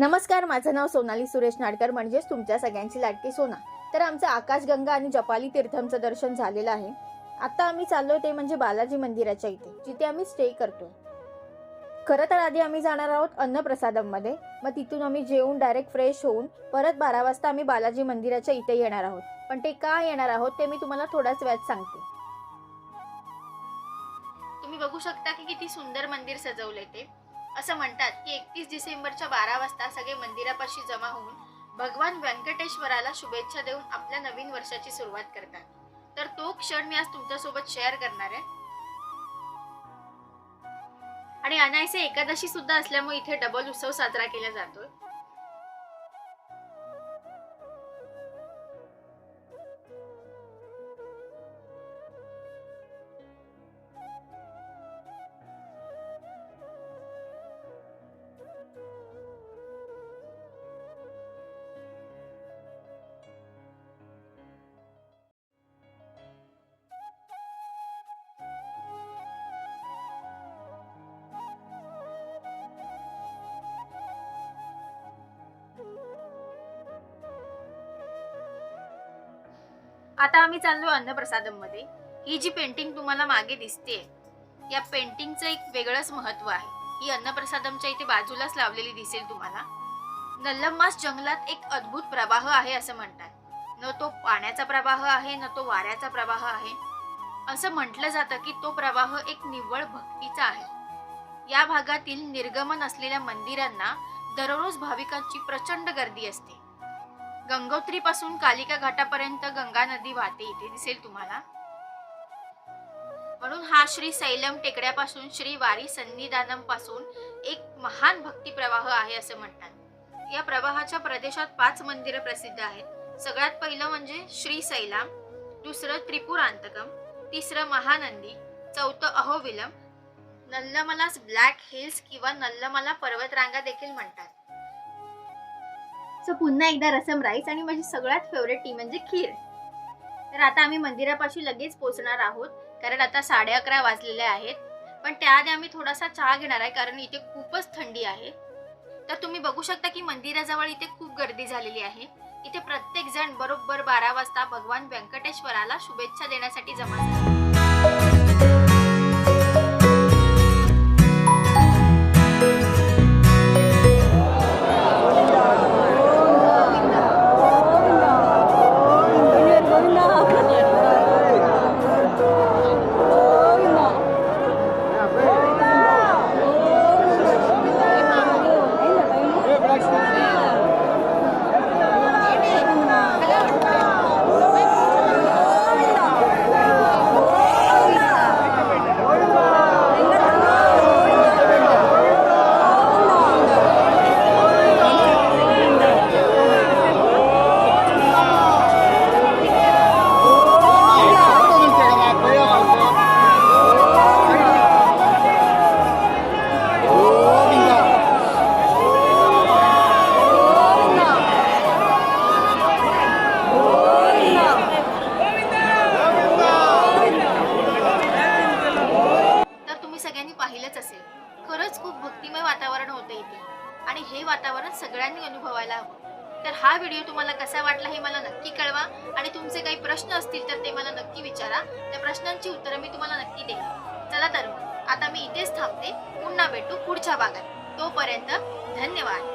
नमस्कार, माझं नाव सोनाली सुरेश नाडकर, म्हणजेच तुमच्या सगळ्यांची लाडकी सोना. तर आमचं आकाशगंगा आणि जपाली तीर्थमचं दर्शन झालेलं आहे. आता आम्ही चाललोय ते म्हणजे बालाजी मंदिराच्या इथे, जिथे आम्ही स्टे करतोय. खरं तर आधी आम्ही जाणार आहोत अन्नप्रसादममध्ये. मग तिथून आम्ही जेवून डायरेक्ट फ्रेश होऊन परत 12 वाजता आम्ही बालाजी मंदिराच्या इथे येणार आहोत. पण ते का येणार आहोत ते मी तुम्हाला थोड्याच वेळात सांगते. तुम्ही बघू शकता की किती सुंदर मंदिर सजवले ते. असं म्हणतात की 31 डिसेंबरच्या 12 वाजता सगळे मंदिरापाशी जमा होऊन भगवान व्यंकटेश्वराला शुभेच्छा देऊन आपल्या नवीन वर्षाची सुरुवात करतात. तर तो क्षण मी आज तुमच्यासोबत शेअर करणार आहे. आणि अनायसे एकादशी सुद्धा असल्यामुळे इथे डबल उत्सव साजरा केला जातोय. आता आम्ही चाललो अन्नप्रसादम मध्ये. ही जी पेंटिंग तुम्हाला मागे दिसते, या पेंटिंगचं एक वेगळंच महत्व आहे. ही अन्नप्रसादमच्या इथे बाजूलाच लावलेली दिसेल तुम्हाला. नल्लम्मास जंगलात एक अद्भुत प्रवाह आहे असं म्हणतात. न तो पाण्याचा प्रवाह आहे, न तो वाऱ्याचा प्रवाह आहे. असं म्हटलं जातं की तो प्रवाह एक निव्वळ भक्तीचा आहे. या भागातील निर्गमन असलेल्या मंदिरांना दररोज भाविकांची प्रचंड गर्दी असते. गंगोत्री पासून कालिका घाटापर्यंत गंगा नदी वाहते इथे दिसेल तुम्हाला. म्हणून हा श्री सैलम टेकड्यापासून श्री वारी सन्निधानम पासून एक महान भक्ती प्रवाह आहे असं म्हणतात. या प्रवाहाच्या प्रदेशात 5 मंदिरं प्रसिद्ध आहेत. सगळ्यात पहिलं म्हणजे श्री सैलाम, दुसरं त्रिपुरांतकम, तिसरं महानंदी, चौथं अहोविलम, नल्लमलास ब्लॅक हिल्स किंवा नल्लमला पर्वतरांगा देखील म्हणतात. सो पुन्हा एकदा रसम राईस आणि माझी सगळ्यात फेवरेट टी म्हणजे खीर. तर आता आम्ही मंदिरापाशी लगेच पोहोचणार आहोत, कारण आता 11:30 वाजलेले आहेत. पण त्याआधी आम्ही थोडासा चहा घेणार आहे, कारण इथे खूपच थंडी आहे. तर तुम्ही बघू शकता की मंदिराजवळ इथे खूप गर्दी झालेली आहे. इथे प्रत्येक जण बरोबर 12 वाजता भगवान व्यंकटेश्वराला शुभेच्छा देण्यासाठी जमा झाले. पाहिलंच असेल, खरंच खूप भक्तिमय वातावरण होतं इथे आणि हे वातावरण सगळ्यांनी अनुभवायला हवं. तर हा व्हिडिओ तुम्हाला कसा वाटला हे मला नक्की कळवा आणि तुमचे काही प्रश्न असतील तर ते मला नक्की विचारा. त्या प्रश्नांची उत्तरं मी तुम्हाला नक्की देईन. चला तर मग आता मी इथेच थांबते. पुन्हा भेटू पुढच्या भागात. तोपर्यंत धन्यवाद.